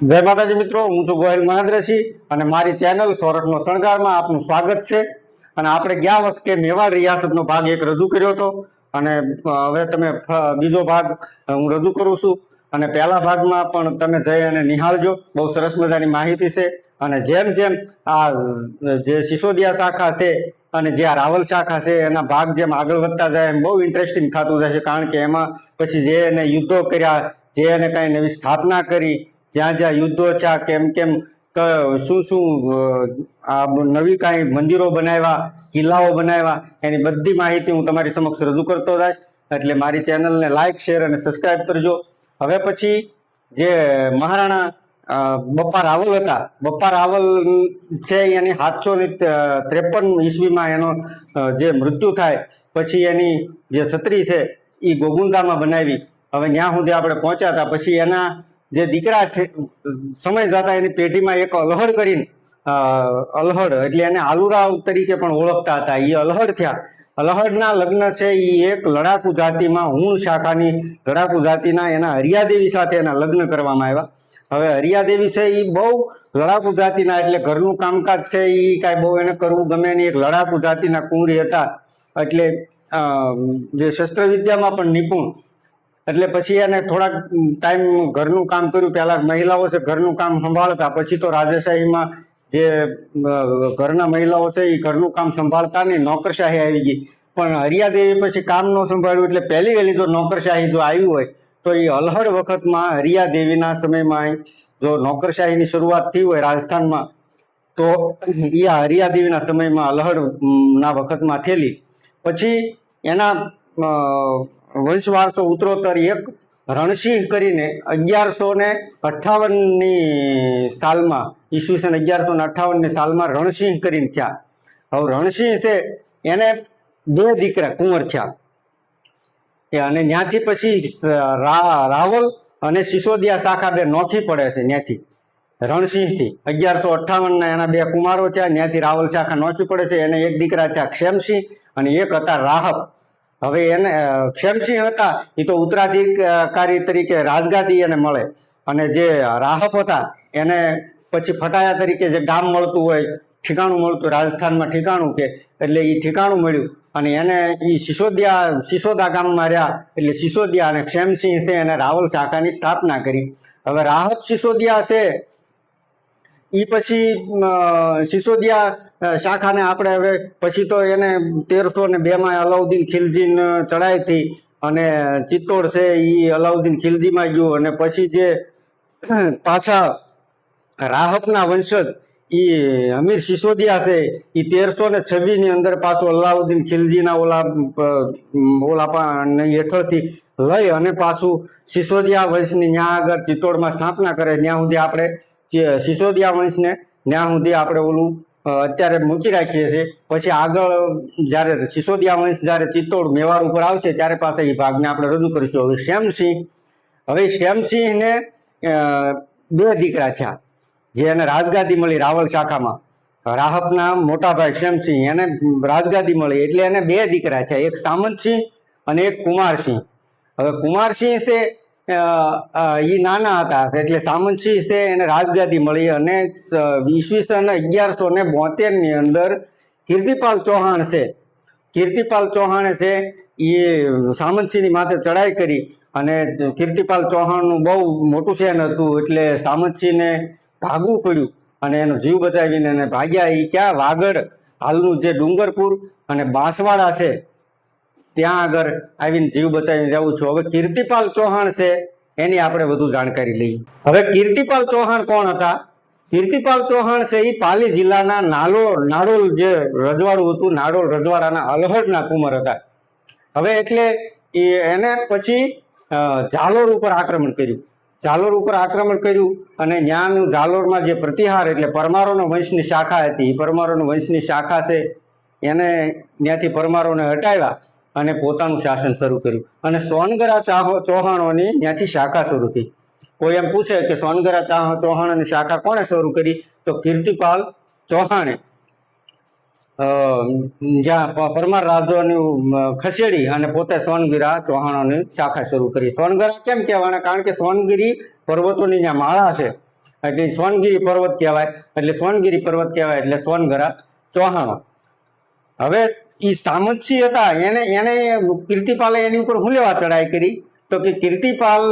જય માતાજી મિત્રો, હું છું ગોહિલ મહેન્દ્રસિંહ અને મારી ચેનલ સોરઠનો શણગારમાં આપનું સ્વાગત છે। અને આપણે ગયા વખતે મેવાડ રિયાસતનો ભાગ એક રજૂ કર્યો હતો અને હવે તમે બીજો ભાગ હું રજૂ કરું છું। અને પહેલા ભાગમાં પણ તમે જઈ અને નિહાળજો, બહુ સરસ મજાની માહિતી છે। અને જેમ જેમ આ જે સિસોદિયા શાખા છે અને જે આ રાવલ શાખા છે એના ભાગ જેમ આગળ વધતા જાય એમ બહુ ઇન્ટરેસ્ટિંગ થતું જશે, કારણ કે એમાં પછી જે એને યુદ્ધો કર્યા, જે એને કાંઈ નવી સ્થાપના કરી, જ્યાં જ્યાં યુદ્ધો થયા, કેમ કેમ શું શું આ નવી કાંઈ મંદિરો બનાવ્યા, કિલ્લાઓ બનાવ્યા, એની બધી માહિતી હું તમારી સમક્ષ રજૂ કરતો જઈશ। એટલે મારી ચેનલને લાઇક, શેર અને સબસ્ક્રાઇબ કરજો। હવે પછી જે મહારાણા બપ્પા રાવલ હતા, બપ્પા રાવલ છે એની 753 ઈસવીમાં એનો જે મૃત્યુ થાય પછી એની જે છત્રી છે એ ગોગુંદામાં બનાવી। હવે ત્યાં સુધી આપણે પહોંચ્યા હતા, પછી એના જે દીકરા સમય જતા એની પેઢીમાં એક અલહડ કરીને, અલહડ એટલે એને આલુરાવ તરીકે પણ ઓળખતા હતા, એ અલહડ થયા। અલહડના લગ્ન છે એ એક લડાકુ જાતિમાં, હુણ શાખાની લડાકુ જાતિના એના હરિયાદેવી સાથે એના લગ્ન કરવામાં આવ્યા। હવે હરિયાદેવી છે એ બહુ લડાકુ જાતિના, એટલે ઘરનું કામકાજ છે એ કાંઈ બહુ એને કરવું ગમે નહીં, એક લડાકુ જાતિના કુંવરી હતા, એટલે જે શસ્ત્ર વિદ્યામાં પણ નિપુણ। એટલે પછી એને થોડાક ટાઈમ ઘરનું કામ કર્યું, પહેલા મહિલાઓ છે ઘરનું કામ સંભાળતા, પછી તો રાજાશાહીમાં જે ઘરના મહિલાઓ છે એ ઘરનું કામ સંભાળતા નહીં, નોકરશાહી આવી ગઈ। પણ હરિયાદેવી પછી કામ ન સંભાળ્યું, એટલે પહેલી વહેલી જો નોકરશાહી જો આવી હોય તો એ અલહડ વખતમાં હરિયાદેવીના સમયમાં જો નોકરશાહીની શરૂઆત થઈ હોય રાજસ્થાનમાં, તો એ હરિયાદેવીના સમયમાં અલહડના વખતમાં થયેલી। પછી એના વંશ વારસો ઉત્તરોત્તર એક રણસિંહ કરીને 1158ની સાલમાં, ઈસવીસન 1158ની સાલમાં રણસિંહ કરીને થયા। હવે રણસિંહ છે એને 2 દીકરા કુંવર થયા, અને ત્યાંથી પછી રાવલ અને સિસોદિયા શાખા બે નોખી પડે છે। ત્યાંથી રણસિંહથી 1158ના એના 2 કુમારો થયા, ત્યાંથી રાવલ શાખા નોખી પડે છે। એને એક દીકરા થયા ક્ષેમસિંહ અને એક હતા રાહબ। હવે એને ક્ષેમસિંહ હતા એ તો ઉત્તરાધિકારી તરીકે રાજગાદી એને મળે, અને જે રાહબ હતા એને પછી ફટાયા તરીકે જે ગામ મળતું હોય, ઠેકાણું મળતું રાજસ્થાનમાં ઠેકાણું કે, એટલે એ ઠેકાણું મળ્યું અને એને એ સિસોદા ગામમાં રહ્યા। એટલે સિસોદિયા અને ક્ષેમસિંહ છે એને રાવલ શાખાની સ્થાપના કરી। હવે રાહબ સિસોદિયા છે એ પછી સિસોદિયા શાખાને આપણે હવે પછી તો એને 1302માં અલાઉદ્દીન ખિલજીને ચડાઈ થઈ અને ચિત્તોડ છે એ અલાઉદ્દીન ખિલજીમાં ગયું, અને પછી જે પાછા રાહબના વંશજ એ અમીર સિસોદિયા છે એ 1326ની અંદર પાછો અલાઉદ્દીન ખિલજીના ઓલા હેઠળથી લઈ અને પાછું સિસોદિયા વંશની ત્યાં આગળ ચિત્તોડમાં સ્થાપના કરે। ત્યાં સુધી આપણે સિસોદિયા વંશને ત્યાં સુધી આપણે ઓલું અત્યારે મૂકી રાખીએ છીએ। પછી આગળ જ્યારે સિસોદિયા વંશ જ્યારે ચિત્તોડ મેવાડ ઉપર આવશે ત્યારે પાછા એ ભાગને આપણે રજૂ કરીશું। હવે ક્ષેમસિંહને 2 દીકરા થયા, જે એને રાજગાદી મળી રાવલ શાખામાં। રાહબના મોટા ભાઈ ક્ષેમસિંહ એને રાજગાદી મળી, એટલે એને 2 દીકરા થયા, એક સામંતસિંહ અને એક કુમારસિંહ। હવે કુમારસિંહ છે એ નાના હતા, એટલે સામંતસિંહ છે એને રાજગાદી મળી, અને ઈસવીસન 1172ની અંદર કીર્તિપાલ ચૌહાણ છે, કીર્તિપાલ ચૌહાણે છે એ સામંતસિંહની માથે ચડાઈ કરી, અને કીર્તિપાલ ચૌહાણનું બહુ મોટું સેન હતું, એટલે સામંતસિંહને ભાગવું પડ્યું અને એનો જીવ બચાવીને એને ભાગ્યા। એ ક્યાં વાગડ હાલનું જે ડુંગરપુર અને બાંસવાડા છે ત્યાં આગળ આવીને જીવ બચાવીને રહેવું છું। હવે કીર્તિપાલ ચૌહાણ છે એની આપણે વધુ જાણકારી લઈએ। હવે કીર્તિપાલ ચૌહાણ કોણ હતા? કીર્તિપાલ ચૌહાણ છે એ પાલી જિલ્લાના નાડોલ જે રજવાડું હતું, નાડોલ રજવાડાના અલહડના કુંવર હતા। હવે એટલે એને પછી ઝાલોર ઉપર આક્રમણ કર્યું, ઝાલોર ઉપર આક્રમણ કર્યું, અને ત્યાંનું ઝાલોરમાં જે પ્રતિહાર એટલે પરમારોનો વંશની શાખા હતી, એ પરમારોનો વંશની શાખા છે એને ત્યાંથી પરમારોને હટાવ્યા અને પોતાનું શાસન શરૂ કર્યું, અને સોનગરા ચૌહાણોની ત્યાંથી શાખા શરૂ થઈ। કોઈ એમ પૂછે કે સોનગરા ચૌહાણોની શાખા કોણે શરૂ કરી, તો કીર્તિપાલ ચૌહાણે જ્યાં પરમાર રાજ્યોની ખસેડી અને પોતે સોનગીરા ચૌહાણોની શાખા શરૂ કરી। સોનગરા કેમ કહેવાના? કારણ કે સોનગીરી પર્વતોની જ્યાં માળા છે એટલે સોનગીરી પર્વત કહેવાય, એટલે સોનગીરી પર્વત કહેવાય એટલે સોનગરા ચૌહાણો. હવે એ સામંતસિંહ હતા એને એને કીર્તિપાલે એની ઉપર શું લેવા ચડાઈ કરી, તો કે કીર્તિપાલ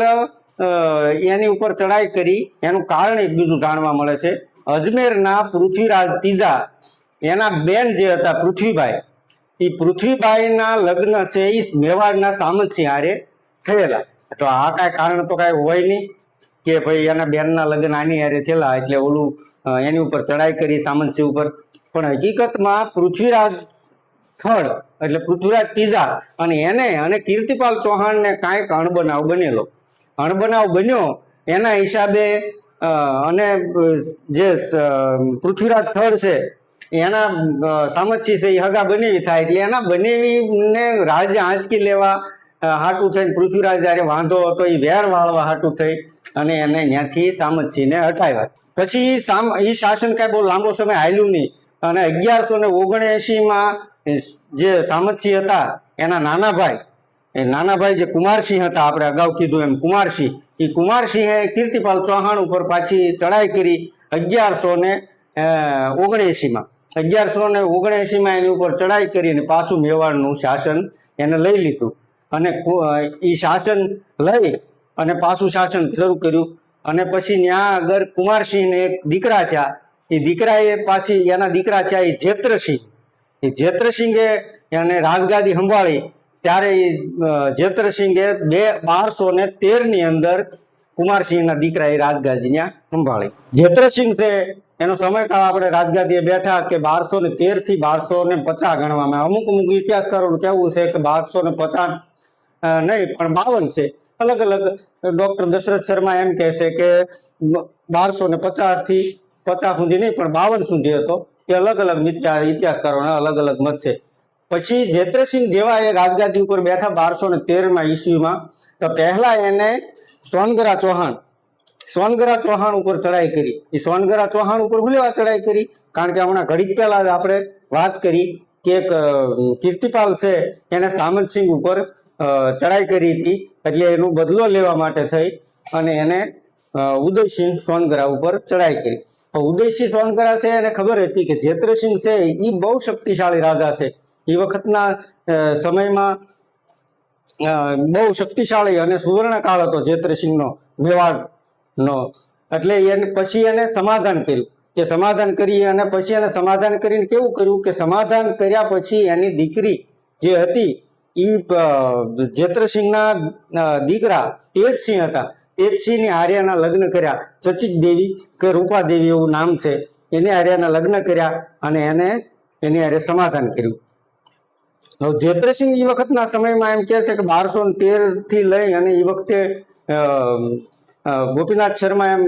એની ઉપર ચડાઈ કરી એનું કારણ એક બીજું જાણવા મળે છે. અજમેરના પૃથ્વીરાજ ત્રીજા એના બેન જે હતા પૃથ્વીભાઈ, એ પૃથ્વીભાઈના લગ્ન છે એ મેવાડના સામંતસિંહ હારે થયેલા. તો આ કાંઈ કારણ તો કાંઈ હોય નહીં કે ભાઈ એના બેનના લગ્ન આની હારે થયેલા એટલે ઓલું એની ઉપર ચડાઈ કરી સામંતસિંહ ઉપર. પણ હકીકતમાં પૃથ્વીરાજ થર્ડ એટલે પૃથ્વીરાજ ત્રીજા અને એને અને કીર્તિપાલ ચૌહાણને કાંઈક અણબનાવ બનેલો. અણબનાવ બન્યો એના હિસાબે અને જે પૃથ્વીરાજ થર્ડ છે એના સામંતસિંહ છે એ હગા બનેવી થાય એટલે એના બનેવીને રાજ્ય આંચકી લેવા હાટું થઈને પૃથ્વીરાજ જયારે વાંધો હતો એ વેર વાળવા હાટું થઈ અને એને ત્યાંથી સામંતસિંહને હટાવ્યા. પછી એ શાસન કાંઈ બહુ લાંબો સમય હાલ્યું નહીં અને 1179માં જે સામંતસિંહ હતા એના નાના ભાઈ જે કુમારસિંહ હતા, આપણે અગાઉ કીધું એમ કુમારસિંહ, એ કુમારસિંહે કીર્તિપાલ ચૌહાણ ઉપર પાછી ચડાઈ કરી 1179માં એની ઉપર ચડાઈ કરીને પાછું મેવાડનું શાસન એને લઈ લીધું અને એ શાસન લઈ અને પાછું શાસન શરૂ કર્યું. અને પછી ત્યાં આગળ કુમારસિંહને એક દીકરા થયા, એ દીકરાએ પાછી એના દીકરા થયા એ જેત્રસિંહે એને રાજગાદી સંભાળી ત્યારે જેત્રસિંહે 1213ની અંદર કુમારસિંહના દીકરાએ રાજગાદી ત્યાં સંભાળી. જેત્રસિંહ છે એનો સમયકાળ આપણે રાજગાદીએ બેઠા કે 1213 થી 1250 ગણવામાં. અમુક ઇતિહાસકારોનું કહેવું છે કે 1250 નહીં પણ 52 છે. અલગ અલગ ડોક્ટર દશરથ શર્મા એમ કહે છે કે 1250 થી 50 સુધી નહીં પણ 52 સુધી હતો. એ અલગ અલગ ઇતિહાસકારોના અલગ અલગ મત છે. પછી જેત્રસિંહ જેવા એ રાજગાદી ઉપર બેઠા 1213માં ઈસવીમાં, તો પહેલા એને સોનગરા ચૌહાણ ઉપર ચડાઈ કરી. એ સોનગરા ચૌહાણ ઉપર શું લેવા ચડાઈ કરી, કારણ કે હમણાં ઘડીક પહેલા જ આપણે વાત કરી કે કીર્તિપાલ છે એને સામંતસિંહ ઉપર ચડાઈ કરી હતી એટલે એનો બદલો લેવા માટે થઈ અને એને ઉદયસિંહ સોનગરા ઉપર ચડાઈ કરી. ઉદયસિંહ સોનગરા છે એને ખબર હતી કે જેત્રસિંહ છે એ બહુ શક્તિશાળી રાજા છે, એ વખતના સમયમાં બહુ શક્તિશાળી અને સુવર્ણકાળ હતો જેત્રસિંહનો મેવાડનો. એટલે પછી એને સમાધાન કર્યું કે સમાધાન કરી અને પછી એને સમાધાન કરીને કેવું કર્યું કે સમાધાન કર્યા પછી એની દીકરી જે હતી એ જેત્રસિંહના દીકરા તેજસિંહ હતા, તેજસિંહની હાર્યાના લગ્ન કર્યા. ચચિક દેવી કે રૂપાદેવી એવું નામ છે, એને હાર્યાના લગ્ન કર્યા અને એને એની હારે સમાધાન કર્યું. જેત્રસિંહ એ વખતના સમયમાં એમ કહે છે કે 1213 થી લઈ અને એ વખતે ગોપીનાથ શર્મા એમ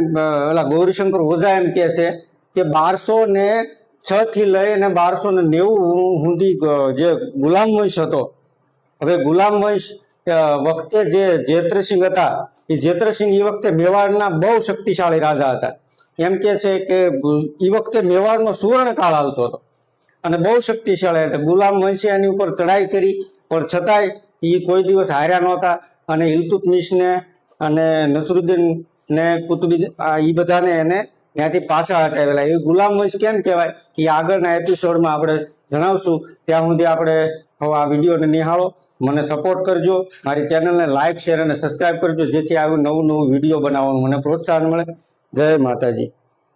ગૌરીશંકર ઓઝા એમ કહે છે કે 1206 થી લઈ અને 1290 સુધી જે ગુલામ વંશ હતો. હવે ગુલામ વંશ વખતે જે જેત્રસિંહ હતા એ જેત્રસિંહ એ વખતે મેવાડના બહુ શક્તિશાળી રાજા હતા. એમ કે છે કે એ વખતે મેવાડનો સુવર્ણકાળ હાલતો હતો અને બહુ શક્તિશાળી હતા. ગુલામ વંશે એની ઉપર ચડાઈ કરી પણ છતાંય એ કોઈ દિવસ હાર્યા નહોતા અને ઇલ્તુત્મિશને અને નસરુદ્દીન ને કુતુબુદ્દીન એ બધાને એને ત્યાંથી પાછા હટાવેલા. એ ગુલામ વંશ કેમ કહેવાય એ આગળના એપિસોડમાં આપણે જણાવશું. ત્યાં સુધી આપણે હવે આ વિડીયોને નિહાળો, મને સપોર્ટ કરજો, મારી ચેનલને લાઈક શેર અને સબસ્ક્રાઈબ કરજો જેથી આવું નવું વિડીયો બનાવવાનું મને પ્રોત્સાહન મળે. જય માતાજી.